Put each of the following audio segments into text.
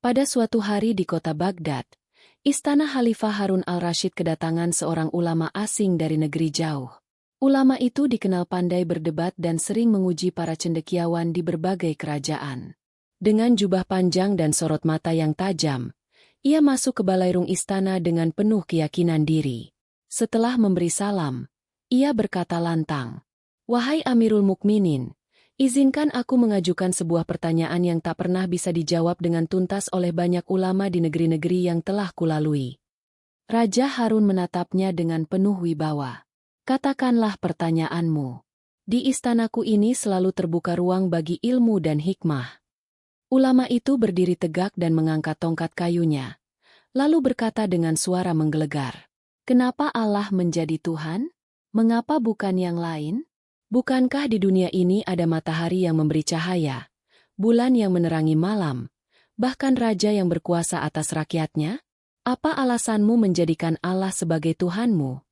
Pada suatu hari di kota Baghdad, Istana Khalifah Harun al-Rashid kedatangan seorang ulama asing dari negeri jauh. Ulama itu dikenal pandai berdebat dan sering menguji para cendekiawan di berbagai kerajaan. Dengan jubah panjang dan sorot mata yang tajam, ia masuk ke balairung istana dengan penuh keyakinan diri. Setelah memberi salam, ia berkata lantang, "Wahai Amirul Mukminin, izinkan aku mengajukan sebuah pertanyaan yang tak pernah bisa dijawab dengan tuntas oleh banyak ulama di negeri-negeri yang telah kulalui." Raja Harun menatapnya dengan penuh wibawa. "Katakanlah pertanyaanmu. Di istanaku ini selalu terbuka ruang bagi ilmu dan hikmah." Ulama itu berdiri tegak dan mengangkat tongkat kayunya, lalu berkata dengan suara menggelegar, "Kenapa Allah menjadi Tuhan? Mengapa bukan yang lain? Bukankah di dunia ini ada matahari yang memberi cahaya, bulan yang menerangi malam, bahkan raja yang berkuasa atas rakyatnya? Apa alasanmu menjadikan Allah sebagai Tuhanmu?"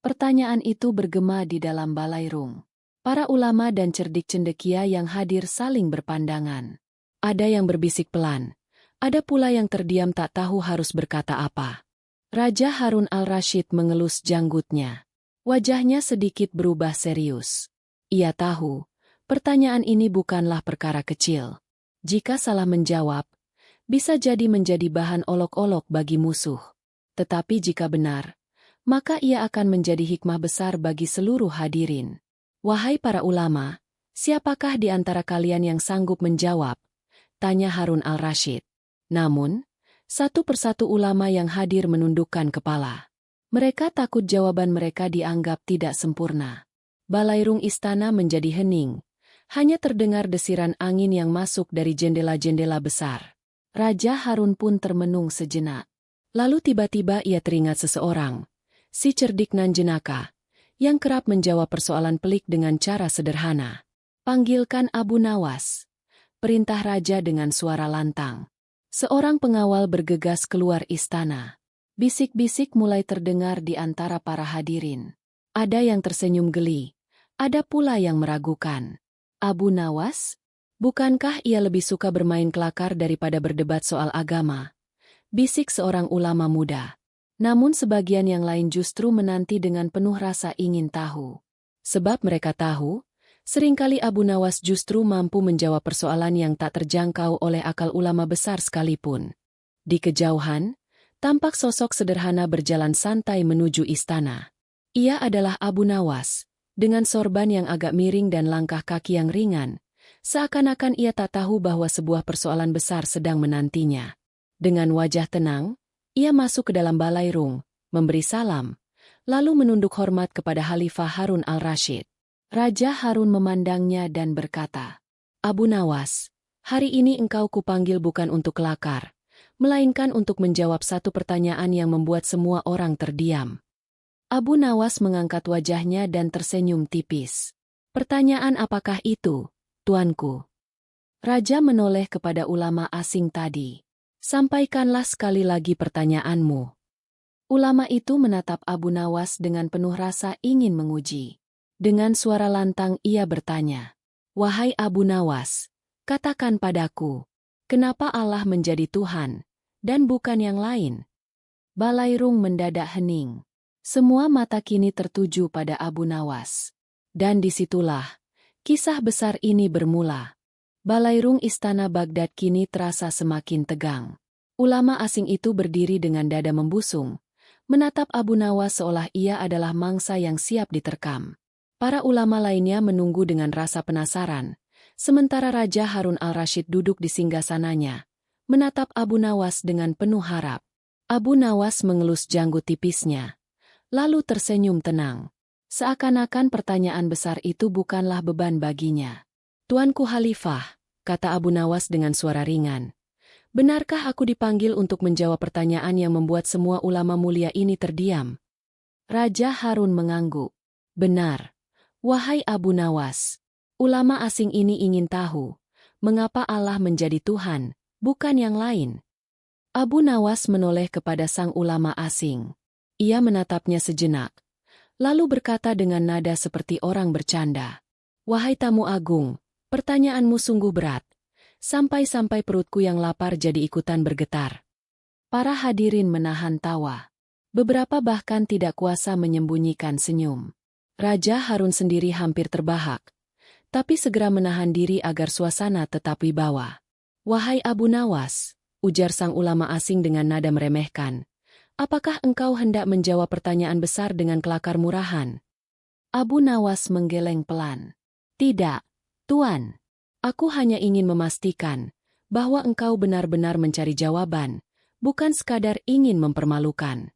Pertanyaan itu bergema di dalam balairung. Para ulama dan cerdik cendekia yang hadir saling berpandangan. Ada yang berbisik pelan, ada pula yang terdiam tak tahu harus berkata apa. Raja Harun al-Rashid mengelus janggutnya. Wajahnya sedikit berubah serius. Ia tahu, pertanyaan ini bukanlah perkara kecil. Jika salah menjawab, bisa jadi menjadi bahan olok-olok bagi musuh. Tetapi jika benar, maka ia akan menjadi hikmah besar bagi seluruh hadirin. "Wahai para ulama, siapakah di antara kalian yang sanggup menjawab?" tanya Harun al-Rashid. Namun, satu persatu ulama yang hadir menundukkan kepala. Mereka takut jawaban mereka dianggap tidak sempurna. Balairung istana menjadi hening. Hanya terdengar desiran angin yang masuk dari jendela-jendela besar. Raja Harun pun termenung sejenak. Lalu tiba-tiba ia teringat seseorang, si cerdik nan jenaka, yang kerap menjawab persoalan pelik dengan cara sederhana. "Panggilkan Abu Nawas," perintah raja dengan suara lantang. Seorang pengawal bergegas keluar istana. Bisik-bisik mulai terdengar di antara para hadirin. Ada yang tersenyum geli, ada pula yang meragukan. "Abu Nawas? Bukankah ia lebih suka bermain kelakar daripada berdebat soal agama?" bisik seorang ulama muda. Namun sebagian yang lain justru menanti dengan penuh rasa ingin tahu. Sebab mereka tahu, seringkali Abu Nawas justru mampu menjawab persoalan yang tak terjangkau oleh akal ulama besar sekalipun. Di kejauhan, tampak sosok sederhana berjalan santai menuju istana. Ia adalah Abu Nawas, dengan sorban yang agak miring dan langkah kaki yang ringan, seakan-akan ia tak tahu bahwa sebuah persoalan besar sedang menantinya. Dengan wajah tenang, ia masuk ke dalam balairung, memberi salam, lalu menunduk hormat kepada Khalifah Harun al-Rashid. Raja Harun memandangnya dan berkata, "Abu Nawas, hari ini engkau kupanggil bukan untuk kelakar, melainkan untuk menjawab satu pertanyaan yang membuat semua orang terdiam." Abu Nawas mengangkat wajahnya dan tersenyum tipis. "Pertanyaan apakah itu, tuanku?" Raja menoleh kepada ulama asing tadi. "Sampaikanlah sekali lagi pertanyaanmu." Ulama itu menatap Abu Nawas dengan penuh rasa ingin menguji. Dengan suara lantang ia bertanya, "Wahai Abu Nawas, katakan padaku, kenapa Allah menjadi Tuhan, dan bukan yang lain?" Balairung mendadak hening. Semua mata kini tertuju pada Abu Nawas. Dan disitulah, kisah besar ini bermula. Balairung istana Baghdad kini terasa semakin tegang. Ulama asing itu berdiri dengan dada membusung, menatap Abu Nawas seolah ia adalah mangsa yang siap diterkam. Para ulama lainnya menunggu dengan rasa penasaran, sementara Raja Harun al-Rashid duduk di singgasananya, menatap Abu Nawas dengan penuh harap. Abu Nawas mengelus janggut tipisnya, lalu tersenyum tenang. Seakan-akan pertanyaan besar itu bukanlah beban baginya. "Tuanku Khalifah," kata Abu Nawas dengan suara ringan, "benarkah aku dipanggil untuk menjawab pertanyaan yang membuat semua ulama mulia ini terdiam?" Raja Harun mengangguk. "Benar. Wahai Abu Nawas, ulama asing ini ingin tahu, mengapa Allah menjadi Tuhan, bukan yang lain?" Abu Nawas menoleh kepada sang ulama asing. Ia menatapnya sejenak, lalu berkata dengan nada seperti orang bercanda, Wahai tamu agung, pertanyaanmu sungguh berat. Sampai-sampai perutku yang lapar jadi ikutan bergetar. Para hadirin menahan tawa. Beberapa bahkan tidak kuasa menyembunyikan senyum. Raja Harun sendiri hampir terbahak, tapi segera menahan diri agar suasana tetap wibawa. Wahai Abu Nawas, ujar sang ulama asing dengan nada meremehkan. Apakah engkau hendak menjawab pertanyaan besar dengan kelakar murahan? Abu Nawas menggeleng pelan. Tidak, Tuan. Aku hanya ingin memastikan bahwa engkau benar-benar mencari jawaban, bukan sekadar ingin mempermalukan.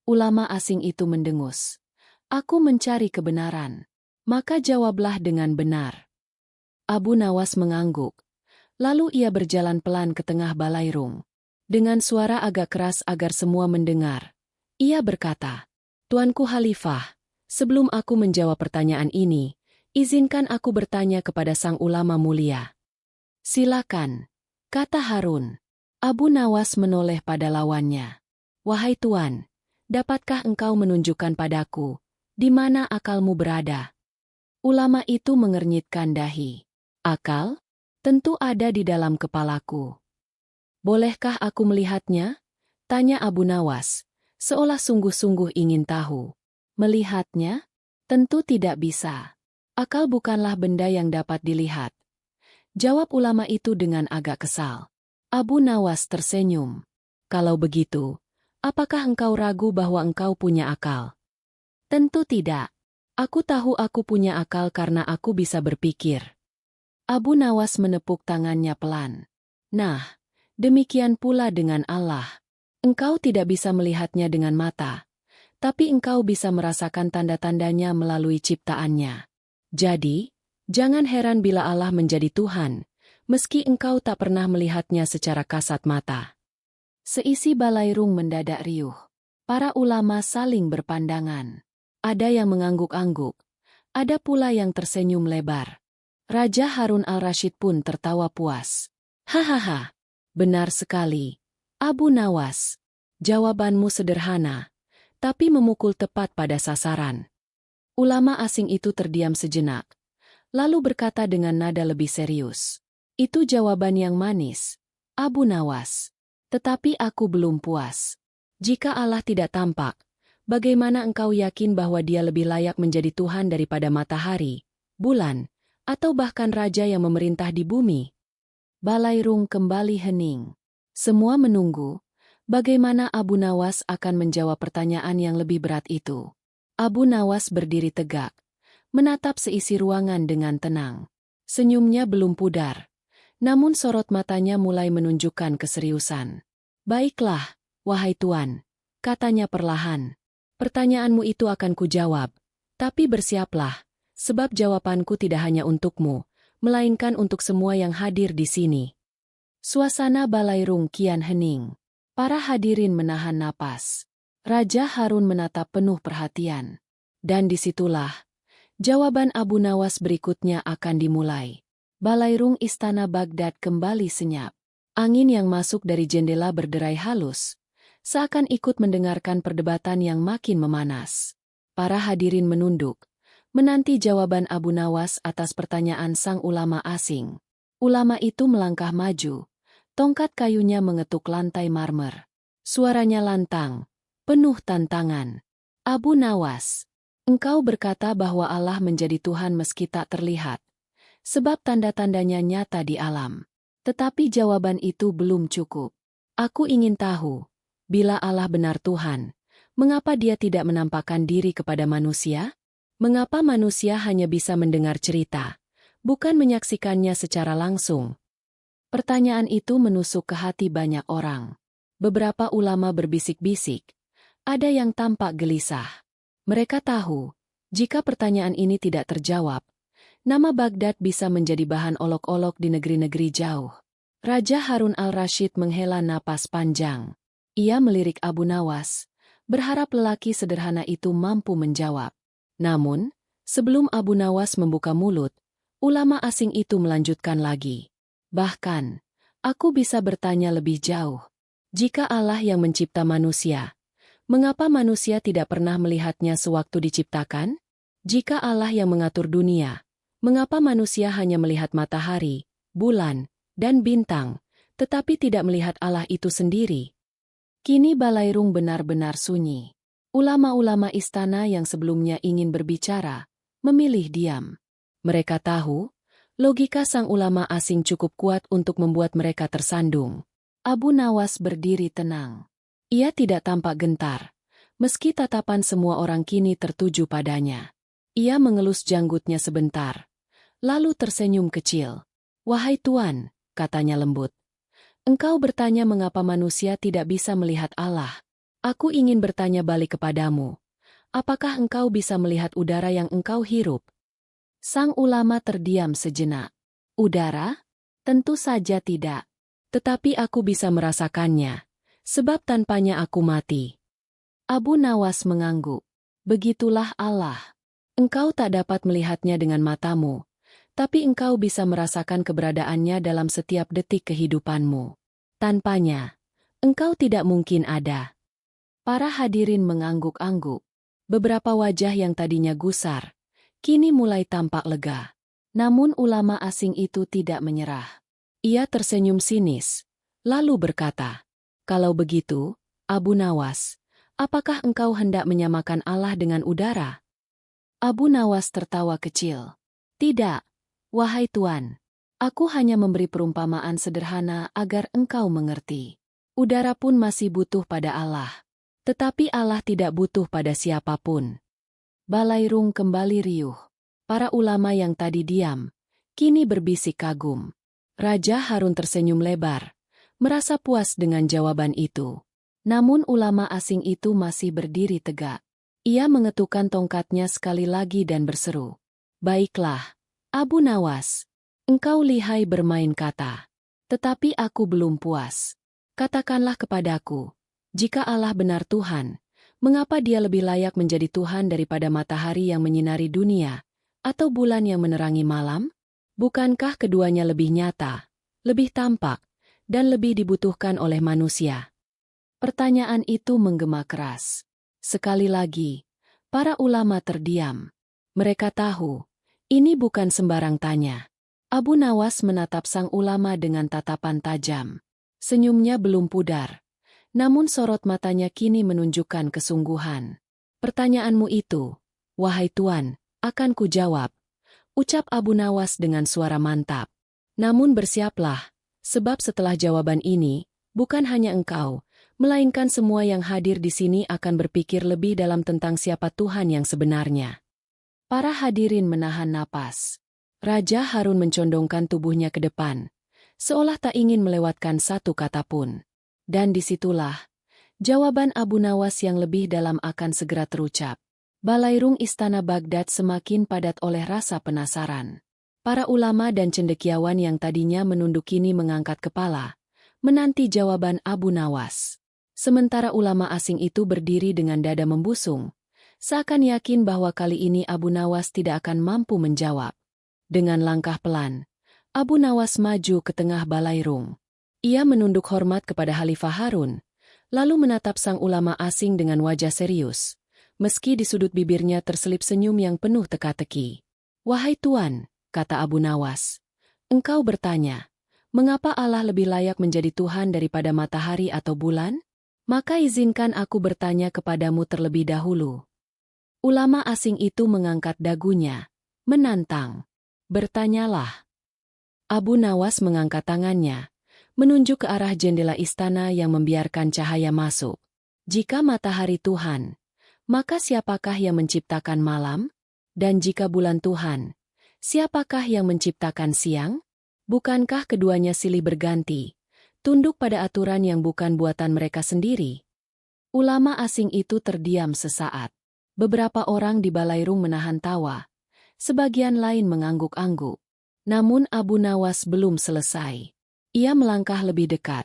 Ulama asing itu mendengus. Aku mencari kebenaran. Maka jawablah dengan benar. Abu Nawas mengangguk. Lalu ia berjalan pelan ke tengah balairung. Dengan suara agak keras agar semua mendengar. Ia berkata, Tuanku Khalifah, sebelum aku menjawab pertanyaan ini, izinkan aku bertanya kepada sang ulama mulia. Silakan, kata Harun. Abu Nawas menoleh pada lawannya. Wahai Tuan, dapatkah engkau menunjukkan padaku, di mana akalmu berada? Ulama itu mengernyitkan dahi. Akal? Tentu ada di dalam kepalaku. Bolehkah aku melihatnya? Tanya Abu Nawas, seolah sungguh-sungguh ingin tahu. Melihatnya? Tentu tidak bisa. Akal bukanlah benda yang dapat dilihat. Jawab ulama itu dengan agak kesal. Abu Nawas tersenyum. Kalau begitu, apakah engkau ragu bahwa engkau punya akal? Tentu tidak. Aku tahu aku punya akal karena aku bisa berpikir. Abu Nawas menepuk tangannya pelan. Nah, demikian pula dengan Allah. Engkau tidak bisa melihatnya dengan mata, tapi engkau bisa merasakan tanda-tandanya melalui ciptaannya. Jadi, jangan heran bila Allah menjadi Tuhan, meski engkau tak pernah melihatnya secara kasat mata. Seisi balairung mendadak riuh. Para ulama saling berpandangan. Ada yang mengangguk-angguk, ada pula yang tersenyum lebar. Raja Harun al-Rashid pun tertawa puas. Hahaha, benar sekali. Abu Nawas, jawabanmu sederhana, tapi memukul tepat pada sasaran. Ulama asing itu terdiam sejenak, lalu berkata dengan nada lebih serius. Itu jawaban yang manis, Abu Nawas. Tetapi aku belum puas. Jika Allah tidak tampak, bagaimana engkau yakin bahwa Dia lebih layak menjadi Tuhan daripada matahari, bulan, atau bahkan raja yang memerintah di bumi? Balairung kembali hening. Semua menunggu, bagaimana Abu Nawas akan menjawab pertanyaan yang lebih berat itu. Abu Nawas berdiri tegak, menatap seisi ruangan dengan tenang. Senyumnya belum pudar, namun sorot matanya mulai menunjukkan keseriusan. Baiklah, wahai Tuan, katanya perlahan. Pertanyaanmu itu akan kujawab, tapi bersiaplah, sebab jawabanku tidak hanya untukmu, melainkan untuk semua yang hadir di sini. Suasana balairung kian hening. Para hadirin menahan napas. Raja Harun menatap penuh perhatian. Dan disitulah, jawaban Abu Nawas berikutnya akan dimulai. Balairung istana Baghdad kembali senyap. Angin yang masuk dari jendela berderai halus, seakan ikut mendengarkan perdebatan yang makin memanas. Para hadirin menunduk, menanti jawaban Abu Nawas atas pertanyaan sang ulama asing. Ulama itu melangkah maju, tongkat kayunya mengetuk lantai marmer. Suaranya lantang, penuh tantangan. Abu Nawas, engkau berkata bahwa Allah menjadi Tuhan meski tak terlihat, sebab tanda-tandanya nyata di alam. Tetapi jawaban itu belum cukup. Aku ingin tahu, bila Allah benar Tuhan, mengapa Dia tidak menampakkan diri kepada manusia? Mengapa manusia hanya bisa mendengar cerita, bukan menyaksikannya secara langsung? Pertanyaan itu menusuk ke hati banyak orang. Beberapa ulama berbisik-bisik. Ada yang tampak gelisah. Mereka tahu, jika pertanyaan ini tidak terjawab, nama Baghdad bisa menjadi bahan olok-olok di negeri-negeri jauh. Raja Harun al-Rashid menghela napas panjang. Ia melirik Abu Nawas, berharap lelaki sederhana itu mampu menjawab. Namun, sebelum Abu Nawas membuka mulut, ulama asing itu melanjutkan lagi. Bahkan, aku bisa bertanya lebih jauh. Jika Allah yang mencipta manusia, mengapa manusia tidak pernah melihatnya sewaktu diciptakan? Jika Allah yang mengatur dunia, Mengapa manusia hanya melihat matahari, bulan, dan bintang, tetapi tidak melihat Allah itu sendiri? Kini Balairung benar-benar sunyi. Ulama-ulama istana yang sebelumnya ingin berbicara, memilih diam. Mereka tahu, logika sang ulama asing cukup kuat untuk membuat mereka tersandung. Abu Nawas berdiri tenang. Ia tidak tampak gentar, meski tatapan semua orang kini tertuju padanya. Ia mengelus janggutnya sebentar, lalu tersenyum kecil. "Wahai Tuan," katanya lembut, "engkau bertanya mengapa manusia tidak bisa melihat Allah. Aku ingin bertanya balik kepadamu. Apakah engkau bisa melihat udara yang engkau hirup?" Sang ulama terdiam sejenak. "Udara? Tentu saja tidak. Tetapi aku bisa merasakannya, sebab tanpanya aku mati." Abu Nawas mengangguk. "Begitulah Allah. Engkau tak dapat melihatnya dengan matamu, tapi engkau bisa merasakan keberadaannya dalam setiap detik kehidupanmu. Tanpanya, engkau tidak mungkin ada." Para hadirin mengangguk-angguk. Beberapa wajah yang tadinya gusar, kini mulai tampak lega. Namun ulama asing itu tidak menyerah. Ia tersenyum sinis, lalu berkata, "Kalau begitu, Abu Nawas, apakah engkau hendak menyamakan Allah dengan udara?" Abu Nawas tertawa kecil. "Tidak, wahai Tuan. Aku hanya memberi perumpamaan sederhana agar engkau mengerti. Udara pun masih butuh pada Allah. Tetapi Allah tidak butuh pada siapapun." Balairung kembali riuh. Para ulama yang tadi diam, kini berbisik kagum. Raja Harun tersenyum lebar, merasa puas dengan jawaban itu. Namun ulama asing itu masih berdiri tegak. Ia mengetukkan tongkatnya sekali lagi dan berseru, "Baiklah, Abu Nawas, engkau lihai bermain kata. Tetapi aku belum puas. Katakanlah kepadaku, jika Allah benar Tuhan, mengapa Dia lebih layak menjadi Tuhan daripada matahari yang menyinari dunia, atau bulan yang menerangi malam? Bukankah keduanya lebih nyata, lebih tampak, dan lebih dibutuhkan oleh manusia?" Pertanyaan itu menggema keras. Sekali lagi, para ulama terdiam. Mereka tahu, ini bukan sembarang tanya. Abu Nawas menatap sang ulama dengan tatapan tajam. Senyumnya belum pudar, namun sorot matanya kini menunjukkan kesungguhan. "Pertanyaanmu itu, wahai Tuan, akan kujawab," ucap Abu Nawas dengan suara mantap. "Namun bersiaplah, sebab setelah jawaban ini, bukan hanya engkau, melainkan semua yang hadir di sini akan berpikir lebih dalam tentang siapa Tuhan yang sebenarnya." Para hadirin menahan napas. Raja Harun mencondongkan tubuhnya ke depan, seolah tak ingin melewatkan satu kata pun. Dan disitulah, jawaban Abu Nawas yang lebih dalam akan segera terucap. Balairung istana Baghdad semakin padat oleh rasa penasaran. Para ulama dan cendekiawan yang tadinya menunduk kini mengangkat kepala, menanti jawaban Abu Nawas. Sementara ulama asing itu berdiri dengan dada membusung, seakan yakin bahwa kali ini Abu Nawas tidak akan mampu menjawab. Dengan langkah pelan, Abu Nawas maju ke tengah Balairung. Ia menunduk hormat kepada Khalifah Harun, lalu menatap sang ulama asing dengan wajah serius, meski di sudut bibirnya terselip senyum yang penuh teka-teki. "Wahai Tuan," kata Abu Nawas, "engkau bertanya, mengapa Allah lebih layak menjadi Tuhan daripada matahari atau bulan? Maka izinkan aku bertanya kepadamu terlebih dahulu." Ulama asing itu mengangkat dagunya, menantang. "Bertanyalah." Abu Nawas mengangkat tangannya, menunjuk ke arah jendela istana yang membiarkan cahaya masuk. "Jika matahari Tuhan, maka siapakah yang menciptakan malam? Dan jika bulan Tuhan, siapakah yang menciptakan siang? Bukankah keduanya silih berganti, tunduk pada aturan yang bukan buatan mereka sendiri?" Ulama asing itu terdiam sesaat. Beberapa orang di Balairung menahan tawa, sebagian lain mengangguk-angguk. Namun Abu Nawas belum selesai. Ia melangkah lebih dekat,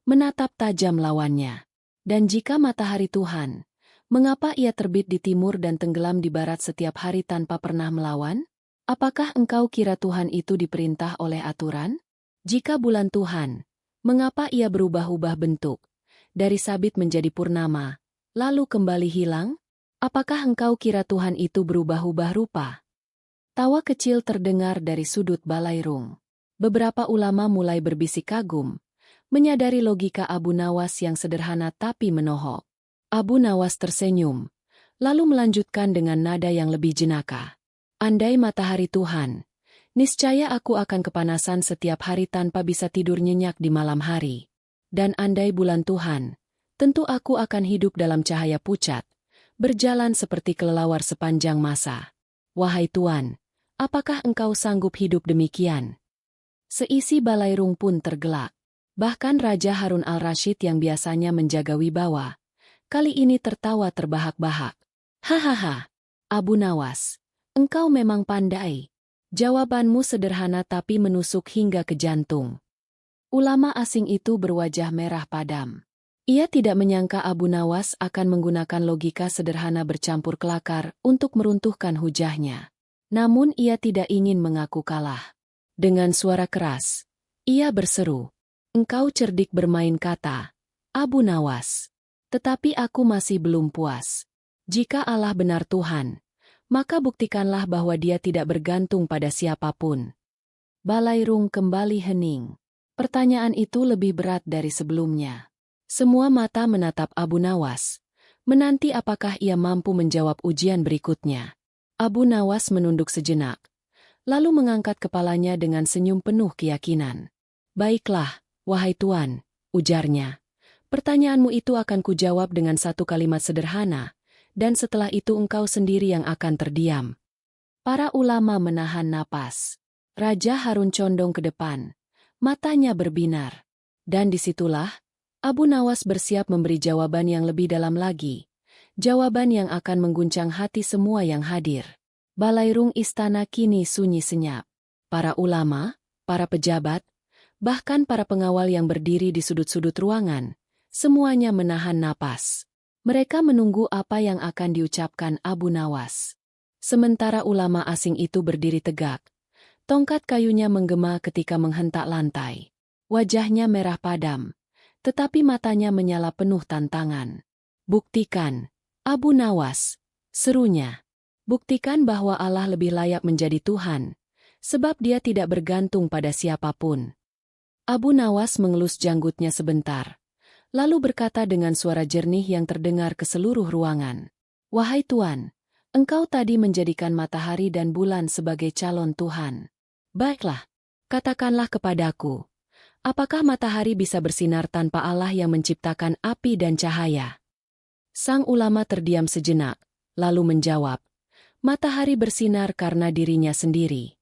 menatap tajam lawannya. "Dan jika matahari Tuhan, mengapa ia terbit di timur dan tenggelam di barat setiap hari tanpa pernah melawan? Apakah engkau kira Tuhan itu diperintah oleh aturan? Jika bulan Tuhan, mengapa ia berubah-ubah bentuk, dari sabit menjadi purnama, lalu kembali hilang? Apakah engkau kira Tuhan itu berubah-ubah rupa? Tawa kecil terdengar dari sudut balairung. Beberapa ulama mulai berbisik kagum, menyadari logika Abu Nawas yang sederhana tapi menohok. Abu Nawas tersenyum, lalu melanjutkan dengan nada yang lebih jenaka. Andai matahari Tuhan, niscaya aku akan kepanasan setiap hari tanpa bisa tidur nyenyak di malam hari. Dan andai bulan Tuhan, tentu aku akan hidup dalam cahaya pucat, berjalan seperti kelelawar sepanjang masa. Wahai Tuan, apakah engkau sanggup hidup demikian? Seisi balairung pun tergelak. Bahkan Raja Harun al-Rashid yang biasanya menjaga wibawa, kali ini tertawa terbahak-bahak. Hahaha, Abu Nawas, engkau memang pandai. Jawabanmu sederhana tapi menusuk hingga ke jantung. Ulama asing itu berwajah merah padam. Ia tidak menyangka Abu Nawas akan menggunakan logika sederhana bercampur kelakar untuk meruntuhkan hujahnya. Namun ia tidak ingin mengaku kalah. Dengan suara keras, ia berseru, "Engkau cerdik bermain kata, Abu Nawas. Tetapi aku masih belum puas. Jika Allah benar Tuhan, maka buktikanlah bahwa Dia tidak bergantung pada siapapun." Balairung kembali hening. Pertanyaan itu lebih berat dari sebelumnya. Semua mata menatap Abu Nawas, menanti apakah ia mampu menjawab ujian berikutnya. Abu Nawas menunduk sejenak, lalu mengangkat kepalanya dengan senyum penuh keyakinan. "Baiklah, wahai Tuan," ujarnya. "Pertanyaanmu itu akan kujawab dengan satu kalimat sederhana, dan setelah itu engkau sendiri yang akan terdiam." Para ulama menahan napas. Raja Harun condong ke depan, matanya berbinar. Dan disitulah, Abu Nawas bersiap memberi jawaban yang lebih dalam lagi. Jawaban yang akan mengguncang hati semua yang hadir. Balairung istana kini sunyi senyap. Para ulama, para pejabat, bahkan para pengawal yang berdiri di sudut-sudut ruangan, semuanya menahan napas. Mereka menunggu apa yang akan diucapkan Abu Nawas. Sementara ulama asing itu berdiri tegak, tongkat kayunya menggema ketika menghentak lantai. Wajahnya merah padam, tetapi matanya menyala penuh tantangan. "Buktikan, Abu Nawas," serunya. "Buktikan bahwa Allah lebih layak menjadi Tuhan, sebab Dia tidak bergantung pada siapapun." Abu Nawas mengelus janggutnya sebentar, lalu berkata dengan suara jernih yang terdengar ke seluruh ruangan. "Wahai Tuan, engkau tadi menjadikan matahari dan bulan sebagai calon Tuhan. Baiklah, katakanlah kepadaku, apakah matahari bisa bersinar tanpa Allah yang menciptakan api dan cahaya?" Sang ulama terdiam sejenak, lalu menjawab, "Matahari bersinar karena dirinya sendiri."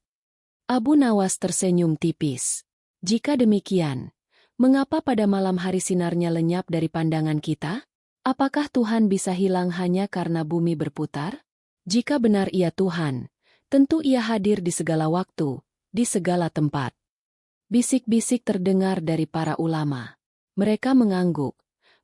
Abu Nawas tersenyum tipis. "Jika demikian, mengapa pada malam hari sinarnya lenyap dari pandangan kita? Apakah Tuhan bisa hilang hanya karena bumi berputar? Jika benar Ia Tuhan, tentu Ia hadir di segala waktu, di segala tempat." Bisik-bisik terdengar dari para ulama. Mereka mengangguk,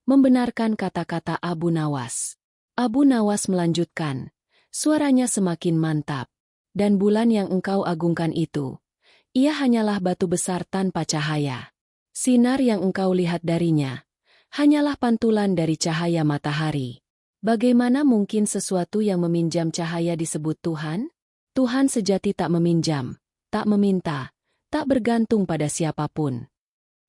membenarkan kata-kata Abu Nawas. Abu Nawas melanjutkan, suaranya semakin mantap. "Dan bulan yang engkau agungkan itu, ia hanyalah batu besar tanpa cahaya. Sinar yang engkau lihat darinya, hanyalah pantulan dari cahaya matahari. Bagaimana mungkin sesuatu yang meminjam cahaya disebut Tuhan? Tuhan sejati tak meminjam, tak meminta, tak bergantung pada siapapun."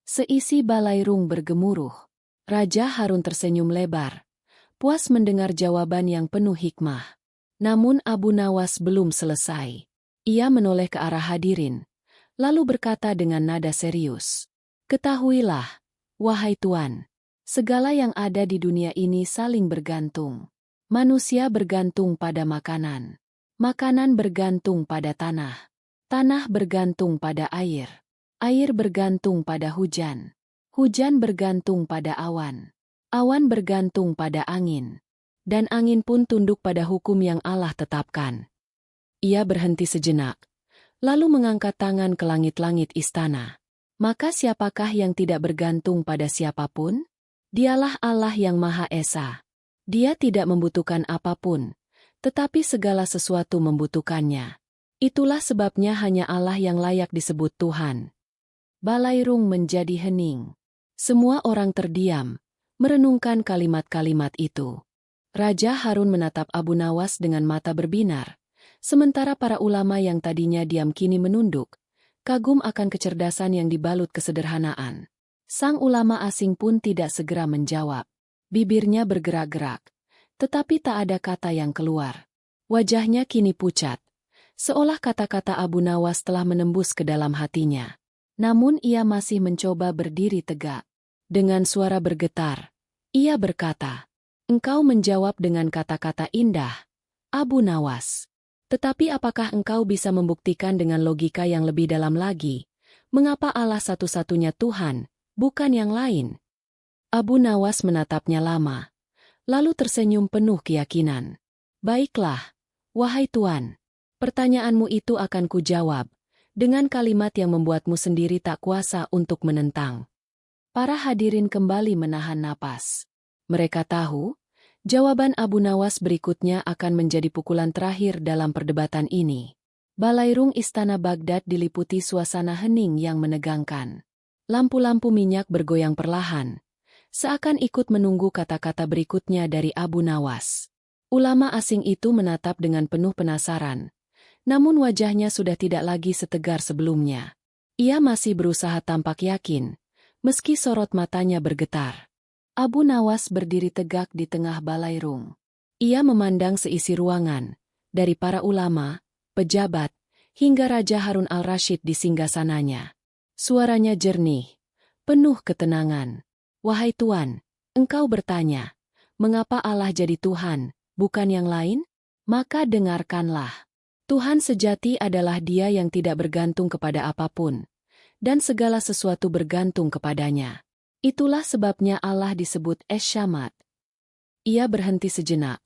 Seisi balairung bergemuruh. Raja Harun tersenyum lebar, puas mendengar jawaban yang penuh hikmah. Namun Abu Nawas belum selesai. Ia menoleh ke arah hadirin, lalu berkata dengan nada serius, "Ketahuilah, wahai Tuan, segala yang ada di dunia ini saling bergantung. Manusia bergantung pada makanan. Makanan bergantung pada tanah. Tanah bergantung pada air. Air bergantung pada hujan. Hujan bergantung pada awan. Awan bergantung pada angin. Dan angin pun tunduk pada hukum yang Allah tetapkan." Ia berhenti sejenak, lalu mengangkat tangan ke langit-langit istana. "Maka siapakah yang tidak bergantung pada siapapun? Dialah Allah yang Maha Esa. Dia tidak membutuhkan apapun, tetapi segala sesuatu membutuhkannya. Itulah sebabnya hanya Allah yang layak disebut Tuhan." Balairung menjadi hening. Semua orang terdiam, merenungkan kalimat-kalimat itu. Raja Harun menatap Abu Nawas dengan mata berbinar, Sementara para ulama yang tadinya diam kini menunduk, kagum akan kecerdasan yang dibalut kesederhanaan. Sang ulama asing pun tidak segera menjawab. Bibirnya bergerak-gerak, tetapi tak ada kata yang keluar. Wajahnya kini pucat, seolah kata-kata Abu Nawas telah menembus ke dalam hatinya. Namun ia masih mencoba berdiri tegak. Dengan suara bergetar, ia berkata, "Engkau menjawab dengan kata-kata indah, Abu Nawas. Tetapi apakah engkau bisa membuktikan dengan logika yang lebih dalam lagi, mengapa Allah satu-satunya Tuhan, bukan yang lain?" Abu Nawas menatapnya lama, lalu tersenyum penuh keyakinan. "Baiklah, wahai Tuan, pertanyaanmu itu akan kujawab, dengan kalimat yang membuatmu sendiri tak kuasa untuk menentang." Para hadirin kembali menahan napas. Mereka tahu, jawaban Abu Nawas berikutnya akan menjadi pukulan terakhir dalam perdebatan ini. Balairung Istana Baghdad diliputi suasana hening yang menegangkan. Lampu-lampu minyak bergoyang perlahan, seakan ikut menunggu kata-kata berikutnya dari Abu Nawas. Ulama asing itu menatap dengan penuh penasaran, namun wajahnya sudah tidak lagi setegar sebelumnya. Ia masih berusaha tampak yakin, meski sorot matanya bergetar. Abu Nawas berdiri tegak di tengah balairung. Ia memandang seisi ruangan, dari para ulama, pejabat, hingga Raja Harun al-Rashid di singgasananya. Suaranya jernih, penuh ketenangan. "Wahai Tuan, engkau bertanya, mengapa Allah jadi Tuhan, bukan yang lain? Maka dengarkanlah. Tuhan sejati adalah Dia yang tidak bergantung kepada apapun, dan segala sesuatu bergantung kepadanya. Itulah sebabnya Allah disebut Es-Syamad." Ia berhenti sejenak,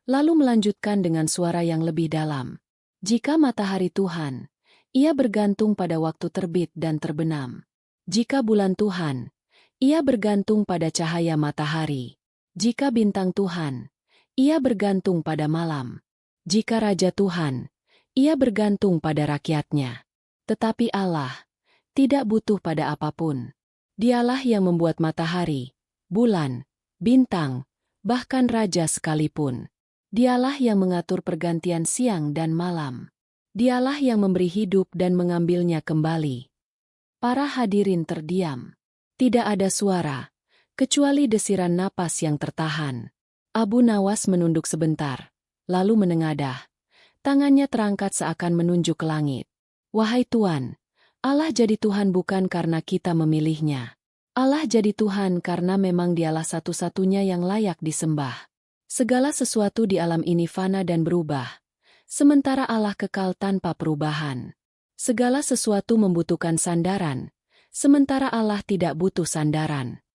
lalu melanjutkan dengan suara yang lebih dalam. "Jika matahari Tuhan, Ia bergantung pada waktu terbit dan terbenam. Jika bulan Tuhan, Ia bergantung pada cahaya matahari. Jika bintang Tuhan, Ia bergantung pada malam. Jika Raja Tuhan, Ia bergantung pada rakyatnya. Tetapi Allah tidak butuh pada apapun. Dialah yang membuat matahari, bulan, bintang, bahkan raja sekalipun. Dialah yang mengatur pergantian siang dan malam. Dialah yang memberi hidup dan mengambilnya kembali." Para hadirin terdiam. Tidak ada suara, kecuali desiran napas yang tertahan. Abu Nawas menunduk sebentar, lalu menengadah. Tangannya terangkat seakan menunjuk ke langit. "Wahai Tuan, Allah jadi Tuhan bukan karena kita memilihnya. Allah jadi Tuhan karena memang Dialah satu-satunya yang layak disembah. Segala sesuatu di alam ini fana dan berubah, sementara Allah kekal tanpa perubahan. Segala sesuatu membutuhkan sandaran, sementara Allah tidak butuh sandaran."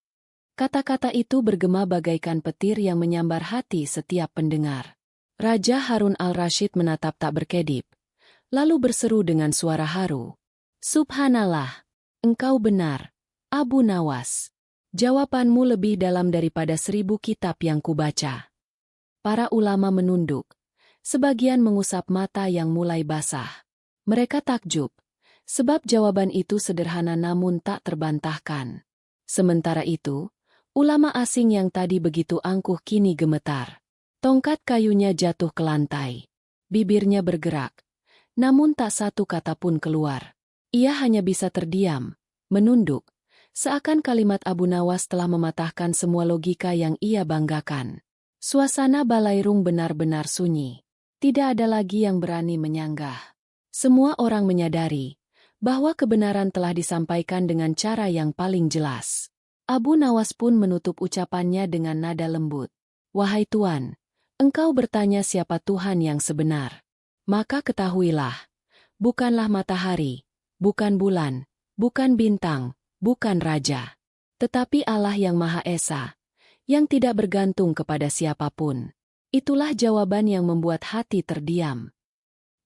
Kata-kata itu bergema bagaikan petir yang menyambar hati setiap pendengar. Raja Harun al-Rashid menatap tak berkedip, lalu berseru dengan suara haru, "Subhanallah, engkau benar, Abu Nawas. Jawabanmu lebih dalam daripada 1000 kitab yang kubaca." Para ulama menunduk, sebagian mengusap mata yang mulai basah. Mereka takjub, sebab jawaban itu sederhana namun tak terbantahkan. Sementara itu, ulama asing yang tadi begitu angkuh kini gemetar. Tongkat kayunya jatuh ke lantai. Bibirnya bergerak, namun tak satu kata pun keluar. Ia hanya bisa terdiam, menunduk, seakan kalimat Abu Nawas telah mematahkan semua logika yang ia banggakan. Suasana balairung benar-benar sunyi. Tidak ada lagi yang berani menyanggah. Semua orang menyadari bahwa kebenaran telah disampaikan dengan cara yang paling jelas. Abu Nawas pun menutup ucapannya dengan nada lembut. "Wahai Tuan, engkau bertanya siapa Tuhan yang sebenar. Maka ketahuilah, bukanlah matahari, bukan bulan, bukan bintang, bukan raja, tetapi Allah yang Maha Esa, yang tidak bergantung kepada siapapun." Itulah jawaban yang membuat hati terdiam.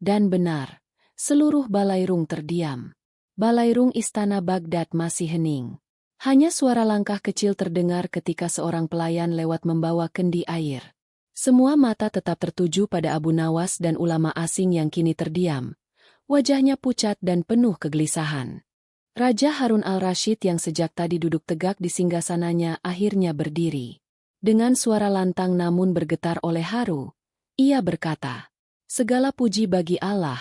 Dan benar, seluruh balairung terdiam. Balairung Istana Baghdad masih hening. Hanya suara langkah kecil terdengar ketika seorang pelayan lewat membawa kendi air. Semua mata tetap tertuju pada Abu Nawas dan ulama asing yang kini terdiam. Wajahnya pucat dan penuh kegelisahan. Raja Harun al-Rashid yang sejak tadi duduk tegak di singgasananya akhirnya berdiri. Dengan suara lantang namun bergetar oleh haru, ia berkata, Segala puji bagi Allah,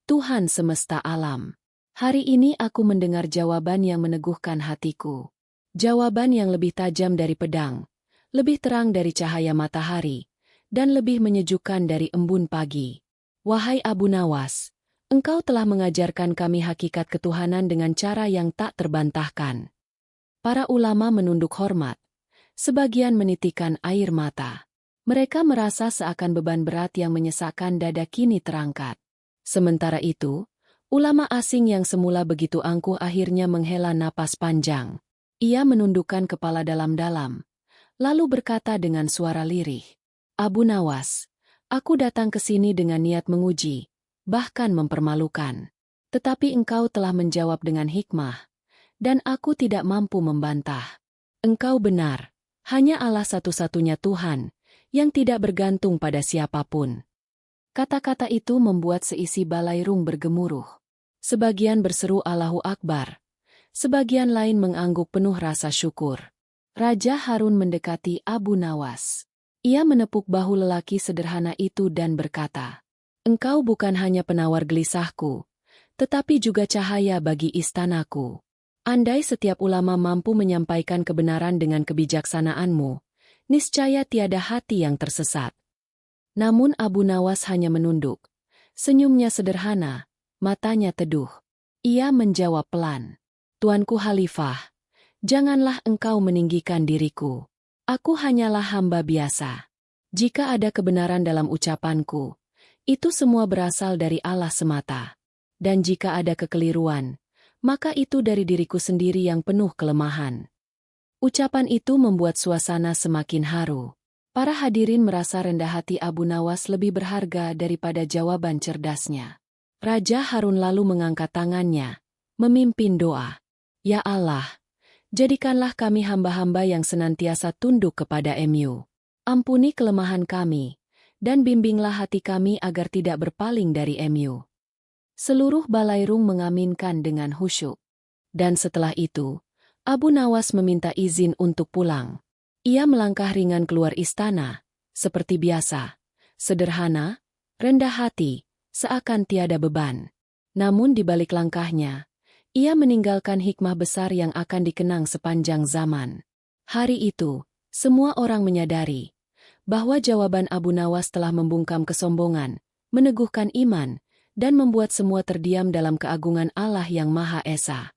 Tuhan semesta alam. Hari ini aku mendengar jawaban yang meneguhkan hatiku. Jawaban yang lebih tajam dari pedang, lebih terang dari cahaya matahari, dan lebih menyejukkan dari embun pagi. Wahai Abu Nawas, engkau telah mengajarkan kami hakikat ketuhanan dengan cara yang tak terbantahkan. Para ulama menunduk hormat, sebagian menitikan air mata. Mereka merasa seakan beban berat yang menyesakkan dada kini terangkat. Sementara itu, ulama asing yang semula begitu angkuh akhirnya menghela napas panjang. Ia menundukkan kepala dalam-dalam, lalu berkata dengan suara lirih, Abu Nawas, aku datang ke sini dengan niat menguji, bahkan mempermalukan. Tetapi engkau telah menjawab dengan hikmah, dan aku tidak mampu membantah. Engkau benar, hanya Allah satu-satunya Tuhan, yang tidak bergantung pada siapapun. Kata-kata itu membuat seisi balairung bergemuruh. Sebagian berseru Allahu Akbar, sebagian lain mengangguk penuh rasa syukur. Raja Harun mendekati Abu Nawas. Ia menepuk bahu lelaki sederhana itu dan berkata, engkau bukan hanya penawar gelisahku, tetapi juga cahaya bagi istanaku. Andai setiap ulama mampu menyampaikan kebenaran dengan kebijaksanaanmu, niscaya tiada hati yang tersesat. Namun Abu Nawas hanya menunduk. Senyumnya sederhana, matanya teduh. Ia menjawab pelan, Tuanku Khalifah, janganlah engkau meninggikan diriku. Aku hanyalah hamba biasa. Jika ada kebenaran dalam ucapanku, itu semua berasal dari Allah semata. Dan jika ada kekeliruan, maka itu dari diriku sendiri yang penuh kelemahan. Ucapan itu membuat suasana semakin haru. Para hadirin merasa rendah hati Abu Nawas lebih berharga daripada jawaban cerdasnya. Raja Harun lalu mengangkat tangannya, memimpin doa. Ya Allah, jadikanlah kami hamba-hamba yang senantiasa tunduk kepada Mu. Ampuni kelemahan kami, dan bimbinglah hati kami agar tidak berpaling dari Mu. Seluruh balairung mengaminkan dengan khusyuk. Dan setelah itu, Abu Nawas meminta izin untuk pulang. Ia melangkah ringan keluar istana, seperti biasa, sederhana, rendah hati, seakan tiada beban. Namun di balik langkahnya, ia meninggalkan hikmah besar yang akan dikenang sepanjang zaman. Hari itu, semua orang menyadari bahwa jawaban Abu Nawas telah membungkam kesombongan, meneguhkan iman, dan membuat semua terdiam dalam keagungan Allah yang Maha Esa.